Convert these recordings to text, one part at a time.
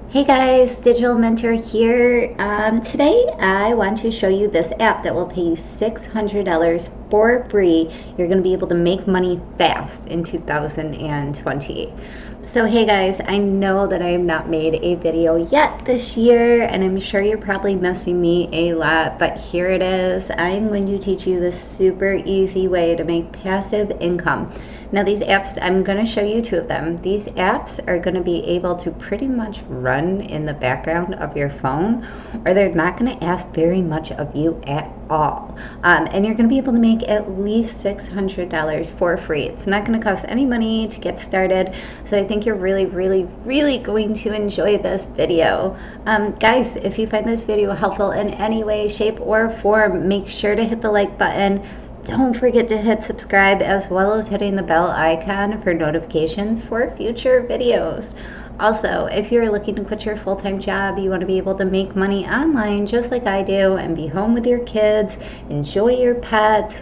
Hey guys, Digital Mentor here. Today I want to show you this app that will pay you $600 for free. You're going to be able to make money fast in 2020. So hey guys, I know that I have not made a video yet this year, and I'm sure you're probably missing me a lot, but here it is. I'm going to teach you this super easy way to make passive income. Now these apps, I'm going to show you two of them. These apps are going to be able to pretty much run in the background of your phone, or they're not going to ask very much of you at all. And you're going to be able to make at least $600 for free. It's not going to cost any money to get started. So I think you're really going to enjoy this video. Guys, if you find this video helpful in any way, shape, or form, make sure to hit the like button. Don't forget to hit subscribe, as well as hitting the bell icon for notifications for future videos. Also, if you're looking to quit your full-time job, you want to be able to make money online just like I do and be home with your kids, enjoy your pets,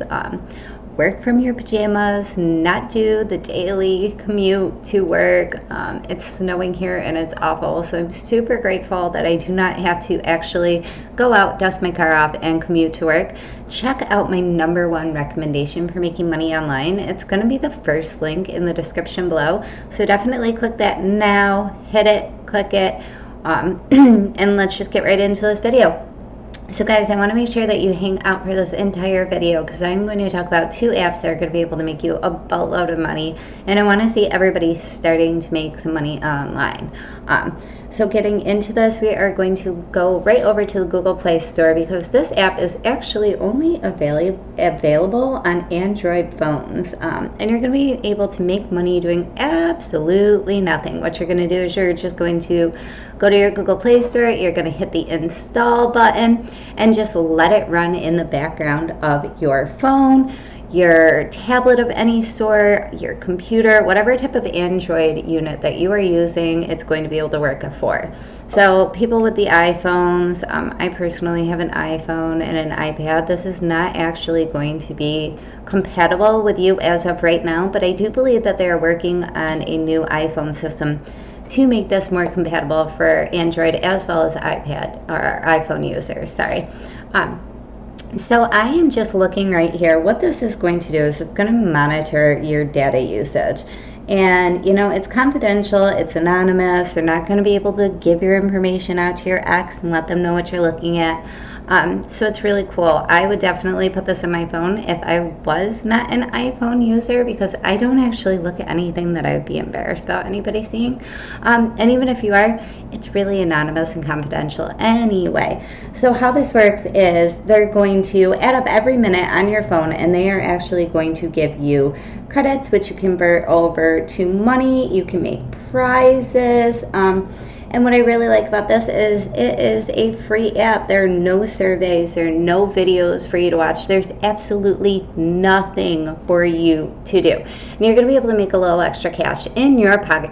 work from your pajamas, not do the daily commute to work. It's snowing here and it's awful, so I'm super grateful that I do not have to actually go out, dust my car off, and commute to work. Check out my #1 recommendation for making money online. It's going to be the first link in the description below, so definitely click that now, hit it, click it, and let's just get right into this video. So guys, I want to make sure that you hang out for this entire video, because I'm going to talk about two apps that are going to be able to make you a boatload of money, and I want to see everybody starting to make some money online. So getting into this, we are going to go right over to the Google Play Store, because this app is actually only available on Android phones, and you're going to be able to make money doing absolutely nothing. What you're going to do is you're just going to go to your Google Play Store, you're going to hit the install button and just let it run in the background of your phone, your tablet of any sort, your computer, whatever type of Android unit that you are using, it's going to be able to work for. So people with the iPhones, I personally have an iPhone and an iPad. This is not actually going to be compatible with you as of right now, but I do believe that they're working on a new iPhone system to make this more compatible for Android as well as iPad or iPhone users, sorry. So I am just looking right here. What this is going to do is it's going to monitor your data usage. And, you know, it's confidential, it's anonymous. They're not going to be able to give your information out to your ex and let them know what you're looking at. So it's really cool. I would definitely put this on my phone if I was not an iPhone user, because I don't actually look at anything that I would be embarrassed about anybody seeing. And even if you are, it's really anonymous and confidential anyway. So how this works is they're going to add up every minute on your phone, and they are actually going to give you credits, which you convert over to money. You can make prizes. And what I really like about this is it is a free app. There are no surveys, there are no videos for you to watch. There's absolutely nothing for you to do. And you're going to be able to make a little extra cash in your pocket.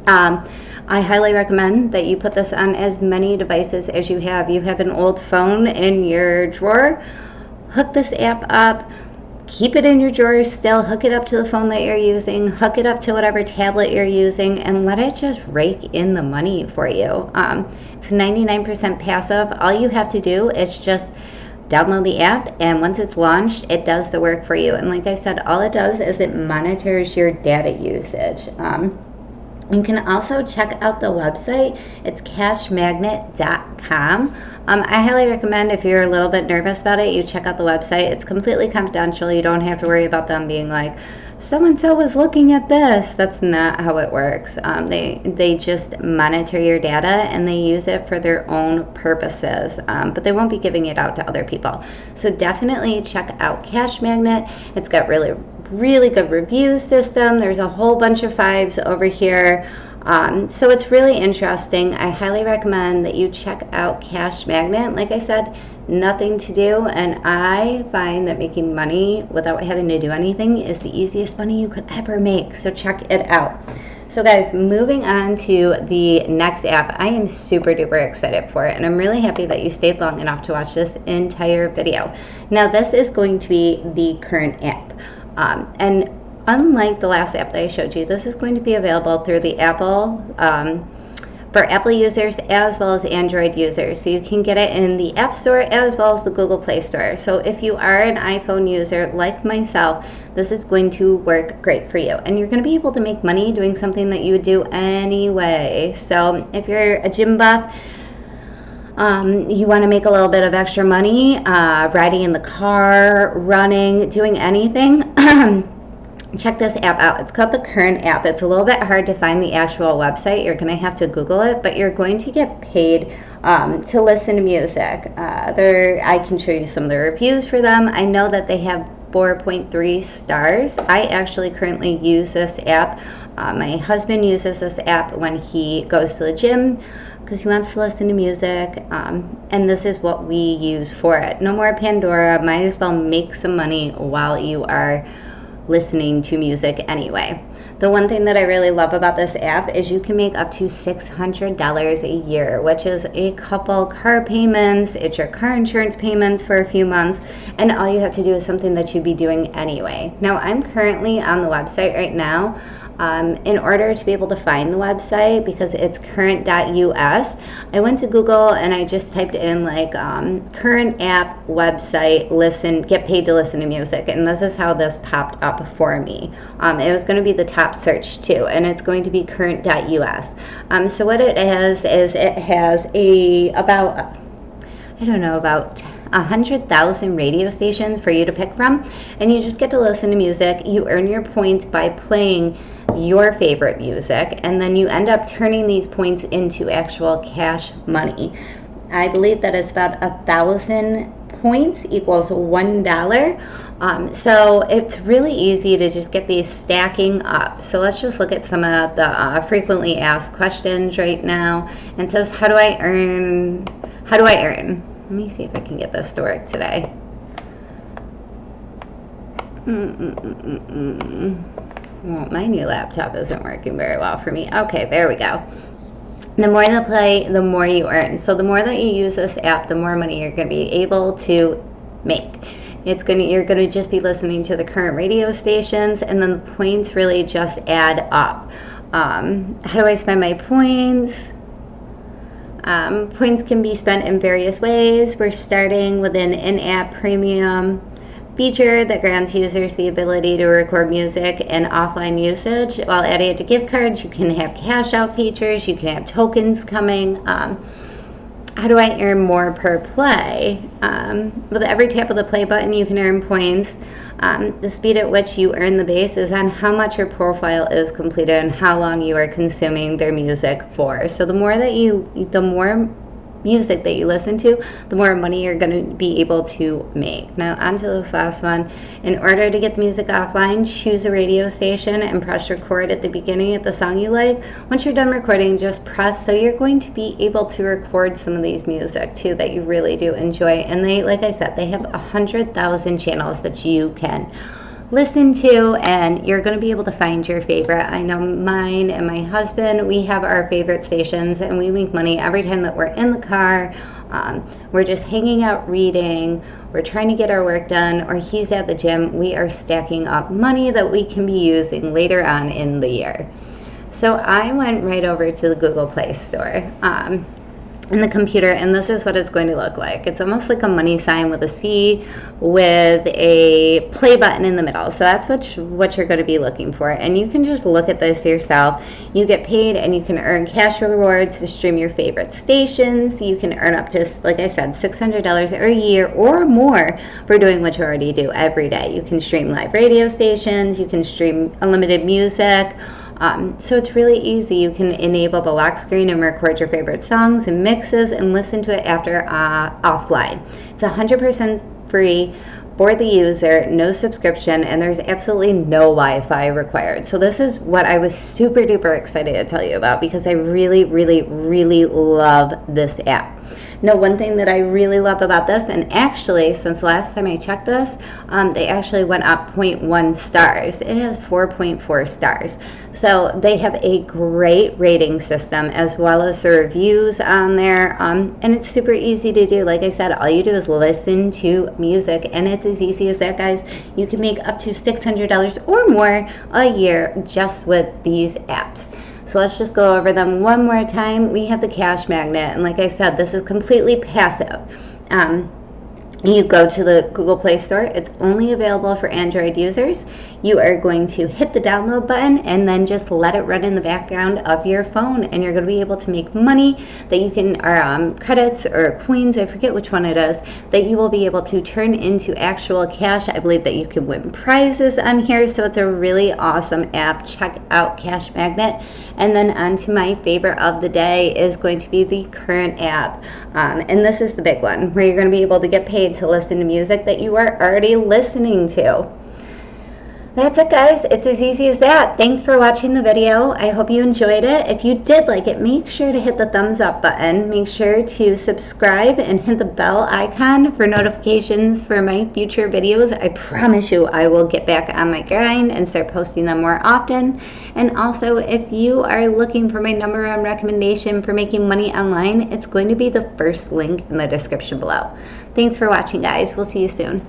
I highly recommend that you put this on as many devices as you have. You have an old phone in your drawer, hook this app up. Keep it in your drawer still, hook it up to the phone that you're using, hook it up to whatever tablet you're using, and let it just rake in the money for you. It's 99% passive. All you have to do is just download the app, and once it's launched, it does the work for you. And like I said, all it does is it monitors your data usage. You can also check out the website. It's cashmagnet.com. I highly recommend, if you're a little bit nervous about it, you check out the website. It's completely confidential. You don't have to worry about them being like, so-and-so was looking at this. That's not how it works. They just monitor your data, and they use it for their own purposes, but they won't be giving it out to other people. So definitely check out Cash Magnet. It's got really good review system. There's a whole bunch of 5s over here. So it's really interesting. I highly recommend that you check out Cash Magnet. Like I said, nothing to do, and I find that making money without having to do anything is the easiest money you could ever make. So check it out. So guys, moving on to the next app, I am super duper excited for it, and I'm really happy that you stayed long enough to watch this entire video. Now this is going to be the current app, and unlike the last app that I showed you, this is going to be available through the Apple for Apple users as well as Android users. So you can get it in the App Store as well as the Google Play Store. So if you are an iPhone user like myself, this is going to work great for you. And you're going to be able to make money doing something that you would do anyway. So if you're a gym buff, you want to make a little bit of extra money, riding in the car, running, doing anything, check this app out. It's called the Current app. It's a little bit hard to find the actual website. You're going to have to Google it, but you're going to get paid to listen to music. I can show you some of the reviews for them. I know that they have 4.3 stars. I actually currently use this app. My husband uses this app when he goes to the gym because he wants to listen to music, and this is what we use for it. No more Pandora. Might as well make some money while you are listening to music anyway. The one thing that I really love about this app is you can make up to $600 a year, which is a couple car payments. It's your car insurance payments for a few months, and all you have to do is something that you'd be doing anyway. Now, I'm currently on the website right now. In order to be able to find the website, because it's current.us, I went to Google and I just typed in like current app website, get paid to listen to music, and this is how this popped up for me. It was going to be the top search too, and it's going to be current.us. So what it is it has about 100,000 radio stations for you to pick from, and you just get to listen to music. You earn your points by playing your favorite music, and then you end up turning these points into actual cash money. I believe that it's about 1,000 points equals $1. So it's really easy to just get these stacking up. So let's just look at some of the frequently asked questions right now. And it says, how do I earn? Let me see if I can get this to work today. Well, my new laptop isn't working very well for me. Okay, there we go. The more you play, the more you earn. So the more that you use this app, the more money you're going to be able to make. You're going to just be listening to the current radio stations, and then the points really just add up. How do I spend my points? Points can be spent in various ways. We're starting with an in-app premium feature that grants users the ability to record music and offline usage. While adding it to gift cards, you can have cash out features, you can have tokens coming. How do I earn more per play? With every tap of the play button, you can earn points. The speed at which you earn the base is on how much your profile is completed and how long you are consuming their music for. So the more music that you listen to, the more money you're going to be able to make. Now on to this last one. In order to get the music offline, choose a radio station and press record at the beginning of the song you like. Once you're done recording, just press. So you're going to be able to record some of these music too that you really do enjoy. And they, like I said, they have 100,000 channels that you can listen to, and you're going to be able to find your favorite. I know mine and my husband, we have our favorite stations, and we make money every time that we're in the car, we're just hanging out reading, we're trying to get our work done, or he's at the gym. We are stacking up money that we can be using later on in the year. So I went right over to the Google Play Store in the computer, and this is what it's going to look like. It's almost like a money sign with a C with a play button in the middle. So that's what you're going to be looking for, and you can just look at this yourself. You get paid and you can earn cash rewards to stream your favorite stations. You can earn up to, like I said, $600 a year or more for doing what you already do every day. You can stream live radio stations, you can stream unlimited music. So it's really easy. You can enable the lock screen and record your favorite songs and mixes and listen to it after offline. It's 100% free for the user, no subscription, and there's absolutely no Wi-Fi required. So this is what I was super duper excited to tell you about, because I really, really, really love this app. Now, one thing that I really love about this, and actually since last time I checked this, they actually went up 0.1 stars. It has 4.4 stars. So they have a great rating system as well as the reviews on there, and it's super easy to do. Like I said, all you do is listen to music, and it's as easy as that, guys. You can make up to $600 or more a year just with these apps. So let's just go over them one more time. We have the Cash Magnet, and like I said, this is completely passive. You go to the Google Play Store. It's only available for Android users. You are going to hit the download button and then just let it run in the background of your phone, and you're going to be able to make money that you can, or credits or coins, I forget which one it is, that you will be able to turn into actual cash. I believe that you can win prizes on here, so it's a really awesome app. Check out Cash Magnet. And then on to my favorite of the day is going to be the Current app. And this is the big one, where you're going to be able to get paid to listen to music that you are already listening to. That's it, guys. It's as easy as that. Thanks for watching the video. I hope you enjoyed it. If you did like it, make sure to hit the thumbs up button. Make sure to subscribe and hit the bell icon for notifications for my future videos. I promise you I will get back on my grind and start posting them more often. And also, if you are looking for my number one recommendation for making money online, it's going to be the first link in the description below. Thanks for watching, guys. We'll see you soon.